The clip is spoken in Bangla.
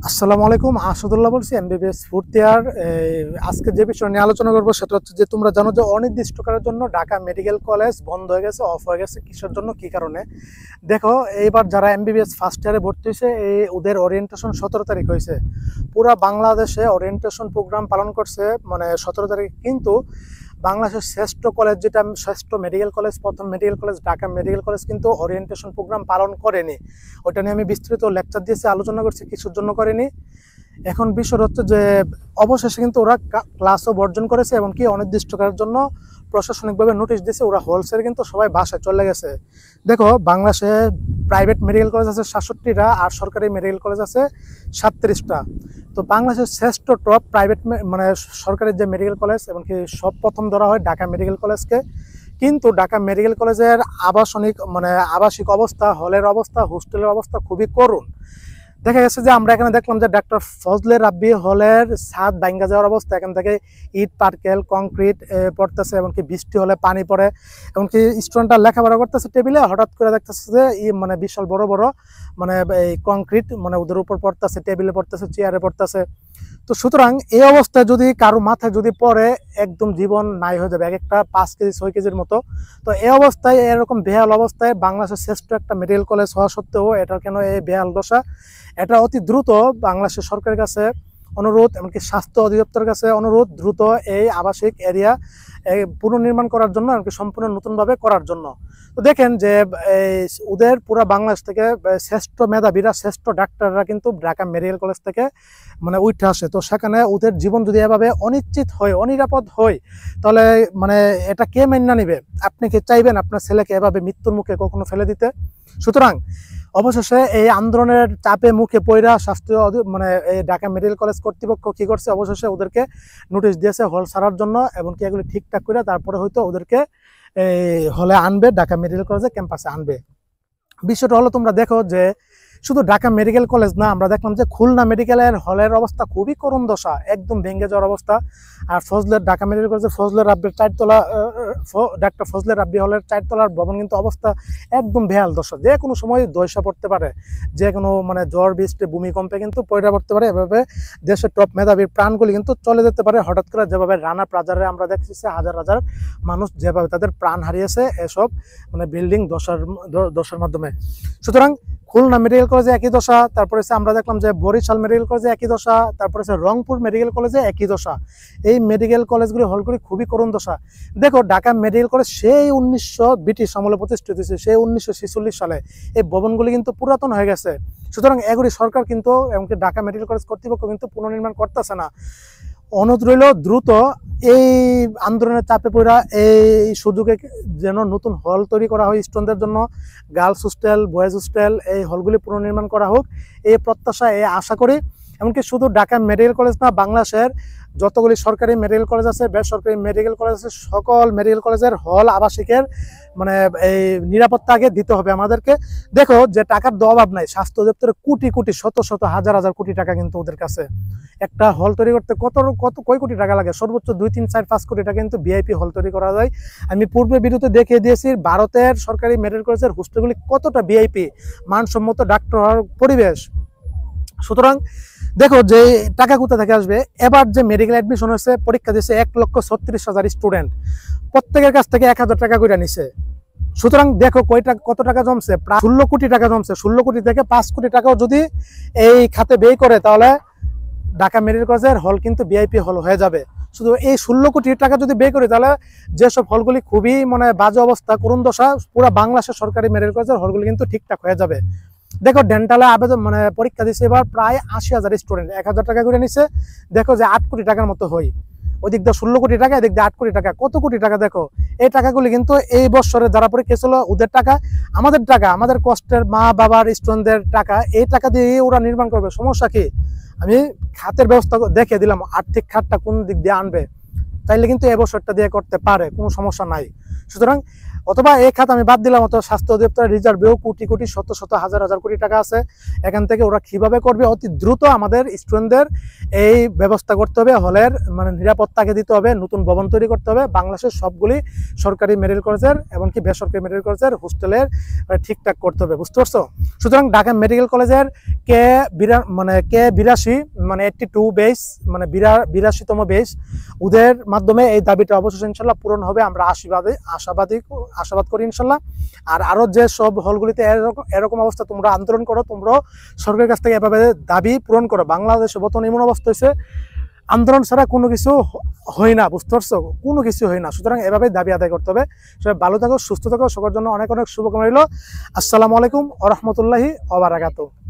আসসালামু আলাইকুম, আসাদুল্লাহ বলছি, এমবিবিএস ফোর্থ ইয়ার। আজকে যে বিষয় নিয়ে আলোচনা করবো সেটা হচ্ছে যে তোমরা জানো যে অনির্দিষ্টকালের জন্য ঢাকা মেডিকেল কলেজ বন্ধ হয়ে গেছে, অফ হয়ে গেছে। কিসের জন্য, কি কারণে? দেখো, এইবার যারা এমবিবিএস ফার্স্ট ইয়ারে ভর্তি হয়েছে, ওদের ওরিয়েন্টেশন 17 তারিখ হয়েছে। পুরা বাংলাদেশে ওরিয়েন্টেশন প্রোগ্রাম পালন করছে, মানে 17 তারিখ। কিন্তু বাংলাদেশের শ্রেষ্ঠ কলেজ, যেটা শ্রেষ্ঠ মেডিকেল কলেজ, প্রথম medical college Dhaka medical college, কিন্তু ওরিয়েন্টেশন প্রোগ্রাম পালন করেনি। ওইটা নিয়ে আমি বিস্তৃত লেকচার দিয়েছি, আলোচনা করছি কিছুর জন্য করেনি। এখন বিষয় হচ্ছে যে অবশেষে কিন্তু ওরা ক্লাসও বর্জন করেছে এবং কি অনির্দিষ্টকালের জন্য প্রশাসনিকভাবে নোটিশ দিয়েছে। ওরা হোলসেল কিন্তু সবাই বাসায় চলে গেছে। দেখো, বাংলাদেশে প্রাইভেট মেডিকেল কলেজ আছে 67টা আর সরকারি মেডিকেল কলেজ আছে 37টা। তো বাংলাদেশের শ্রেষ্ঠ টপ প্রাইভেট মানে সরকারি যে মেডিকেল কলেজ, এমনকি সব প্রথম ধরা হয় ঢাকা মেডিকেল কলেজকে। কিন্তু ঢাকা মেডিকেল কলেজের আবাসিক অবস্থা, হলের অবস্থা, হোস্টেলের অবস্থা খুবই করুণ। দেখা গেছে যে আমরা এখানে দেখলাম যে ডাক্তার ফজলে রাব্বি হলের ছাদ ভাঙ্গা যাওয়ার অবস্থা। এখান থেকে ইট পার্কেল কংক্রিট পড়তেছে, এমনকি বৃষ্টি হলে পানি পড়ে। এমনকি স্টুডেন্টরা লেখাপড়া করতেছে টেবিলে, হঠাৎ করে দেখতেছে যে বিশাল বড় বড় এই কংক্রিট ওদের উপর পড়তেছে, টেবিলে পড়তেছে, চেয়ারে পড়তেছে। তো সুতরাং এই অবস্থায় যদি কারো মাথায় যদি পড়ে, একদম জীবন নাই হয়ে যাবে, এক একটা 5 কেজি 6 কেজির মতো। তো এই অবস্থায়, এরকম বেহাল অবস্থায়, বাংলাদেশের শ্রেষ্ঠ একটা মেডিকেল কলেজ হওয়া সত্ত্বেও এটার কেন এই বেহাল দশা? এটা অতি দ্রুত বাংলাদেশের সরকারের কাছে অনুরোধ, এমনকি স্বাস্থ্য অধিদপ্তরের কাছে অনুরোধ, দ্রুত এই আবাসিক এরিয়া পুনর্নির্মাণ করার জন্য, এমনকি সম্পূর্ণ নতুনভাবে করার জন্য। তো দেখেন যে ওদের পুরা বাংলাদেশ থেকে শ্রেষ্ঠ মেধাবীরা, শ্রেষ্ঠ ডাক্তাররা কিন্তু ঢাকা মেডিকেল কলেজ থেকে উঠে আসে। তো সেখানে ওদের জীবন যদি এভাবে অনিশ্চিত হয়, অনিরাপদ হয়, তাহলে এটা কে মেনে নিবে? আপনি কি চাইবেন আপনার ছেলেকে এভাবে মৃত্যুর মুখে কখনো ফেলে দিতে? সুতরাং অবশেষে এই আন্দোলনের চাপে মুখে পড়া স্বাস্থ্য এই ঢাকা মেডিকেল কলেজ কর্তৃপক্ষ কি করছে, অবশেষে ওদেরকে নোটিশ দিয়েছে হল ছাড়ার জন্য, এবং কি এগুলি ঠিকঠাক করে তারপরে হয়তো ওদেরকে হলে আনবে, ঢাকা মেডিকেল কলেজে ক্যাম্পাসে আনবে। বিষয়টা হলো, তোমরা দেখো যে শুধু ঢাকা মেডিকেল কলেজ না, আমরা দেখলাম যে খুলনা মেডিকেলের হলের অবস্থা খুবই করুণ দশা, একদম ভেঙে যাওয়ার অবস্থা। আর ঢাকা মেডিকেল কলেজের ফজলে রাব্বির 4তলা, ডাক্তার ফজলে রাব্বি হলের 4তলার ভবন কিন্তু অবস্থা একদম বেহাল দশা। যে কোনো সময় ধসা পড়তে পারে, যে কোনো ঝড় বৃষ্টি ভূমিকম্পে কিন্তু পয়রা পড়তে পারে। এভাবে দেশের টপ মেধাবীর প্রাণগুলি কিন্তু চলে যেতে পারে হঠাৎ করে। যেভাবে রানা প্লাজারে আমরা দেখছি হাজার হাজার মানুষ যেভাবে তাদের প্রাণ হারিয়েছে এসব বিল্ডিং দশার মাধ্যমে। সুতরাং খুলনা মেডিকেল কলেজে একই দশা, তারপরে আমরা দেখলাম যে বরিশাল মেডিকেল কলেজে একই দশা, তারপরে রংপুর মেডিকেল কলেজে একই দশা। এই মেডিকেল কলেজগুলি হলগুলি খুবই করুণ দশা। দেখো, ঢাকা মেডিকেল কলেজ সেই 1900 ব্রিটিশ আমলে প্রতিষ্ঠিত হয়েছে, সেই 1946 সালে। এই ভবনগুলি কিন্তু পুরাতন হয়ে গেছে। সুতরাং এগুলি সরকার কিন্তু, এমনকি ঢাকা মেডিকেল কলেজ কর্তৃপক্ষ কিন্তু পুনর্নির্মাণ করতেছে না। অনুরোধ রইল, দ্রুত এই আন্দোলনের চাপে পড়া এই সুযোগে যেন নতুন হল তৈরি করা হয় স্টুডেন্টদের জন্য, গার্লস হোস্টেল, বয়েজ হোস্টেল, এই হলগুলি পুনর্নির্মাণ করা হোক, এই প্রত্যাশা, এই আশা করি। এমনকি শুধু ঢাকা মেডিকেল কলেজ না, বাংলাদেশের যতগুলি সরকারি মেডিকেল কলেজ আছে, বেসরকারি মেডিকেল কলেজ আছে, সকল মেডিকেল কলেজের হল আবাসিকের এই নিরাপত্তা আগে দিতে হবে আমাদেরকে। দেখো, যে টাকার অভাব নাই, স্বাস্থ্য অধিদপ্তরে কোটি কোটি, শত শত, হাজার হাজার কোটি টাকা কিন্তু ওদের কাছে। একটা হল তৈরি করতে কয় কোটি টাকা লাগে? সর্বোচ্চ 2, 3, 4, 5 কোটি টাকা কিন্তু ভিআইপি হল তৈরি করা যায়। আমি পূর্বে ভিডিওতে দেখিয়ে দিয়েছি ভারতের সরকারি মেডিকেল কলেজের হোস্টেলগুলি কতটা ভিআইপি, মানসম্মত ডাক্তার হওয়ার পরিবেশ। সুতরাং দেখো, যে টাকা কোথা থেকে আসবে? এবার যে মেডিকেল অ্যাডমিশন হয়েছে, পরীক্ষা দিয়েছে 1,36,000 স্টুডেন্ট, প্রত্যেকের কাছ থেকে 1000 টাকা করে নিছে। সুতরাং দেখো কত টাকা জমছে, প্রায় 16 কোটি টাকা জমছে। 16 কোটি থেকে 5 কোটি টাকাও যদি এই খাতে ব্যয় করে, তাহলে ঢাকা মেডিকেল কলেজের হল কিন্তু ভিআইপি হল হয়ে যাবে। শুধু এই 16 কোটি টাকা যদি ব্যয় করি, তাহলে যেসব হলগুলি খুবই বাজে অবস্থা, করুণ দশা, পুরো বাংলাদেশের সরকারি মেডিকেল কলেজের হলগুলি কিন্তু ঠিকঠাক হয়ে যাবে। দেখো, ডেন্টালে আবেদন পরীক্ষা দিচ্ছে এবার প্রায় 80,000 স্টুডেন্ট, 1000 টাকা করে নিচ্ছে। দেখো যে 8 কোটি টাকার মতো হয়। ওই দিক দিয়ে 16 কোটি টাকা, এদিক দিয়ে 8 কোটি টাকা, কত কোটি টাকা? দেখো, এই টাকাগুলি কিন্তু এই বছরে যারা পরীক্ষা ছিল ওদের টাকা, আমাদের টাকা, আমাদের কষ্টের মা বাবার স্টুডেন্টদের টাকা। এই টাকা দিয়ে ওরা নির্মাণ করবে। সমস্যা কি? আমি খাতের ব্যবস্থা দেখিয়ে দিলাম, আর্থিক খাতটা কোন দিক দিয়ে আনবে। চাইলে কিন্তু এই বছরটা দিয়ে করতে পারে, কোনো সমস্যা নাই। সুতরাং অথবা এই খাত আমি বাদ দিলাম, অথবা স্বাস্থ্য অধিদপ্তরের রিজার্ভেও কোটি কোটি শত শত হাজার হাজার কোটি টাকা আছে। এখান থেকে ওরা কিভাবে করবে, অতি দ্রুত আমাদের স্টুডেন্টদের এই ব্যবস্থা করতে হবে, হলের মানে নিরাপত্তাকে দিতে হবে, নতুন ভবন তৈরি করতে হবে। বাংলাদেশের সবগুলি সরকারি মেডিকেল কলেজের এমনকি বেসরকারি মেডিকেল কলেজের হোস্টেলের ঠিকঠাক করতে হবে, বুঝতে পারছো? সুতরাং ঢাকা মেডিকেল কলেজের K82 মানে 82 বেস মানে 82তম বেস, ওদের মাধ্যমে এই দাবিটা অবশ্যই ইনশাল্লাহ পূরণ হবে, আমরা আশাবাদ করি ইনশাল্লাহ। আর আরো যে সব হলগুলিতে এরকম অবস্থা, তোমরা আন্দোলন করো, তোমরা সরকারের কাছ থেকে এভাবে দাবি পূরণ করো। বাংলাদেশে বর্তমানে এমন অবস্থা হয়েছে, আন্দোলন ছাড়া কোনো কিছু হয় না, বুঝতে পারছো? কোনো কিছু হয় না। সুতরাং এভাবে দাবি আদায় করতে হবে। সবাই ভালো থাকো, সুস্থ থাকো, সবার জন্য অনেক অনেক শুভকামনা রইল। আসসালামু আলাইকুম ওয়া রাহমাতুল্লাহি ওয়া বারাকাতুহু।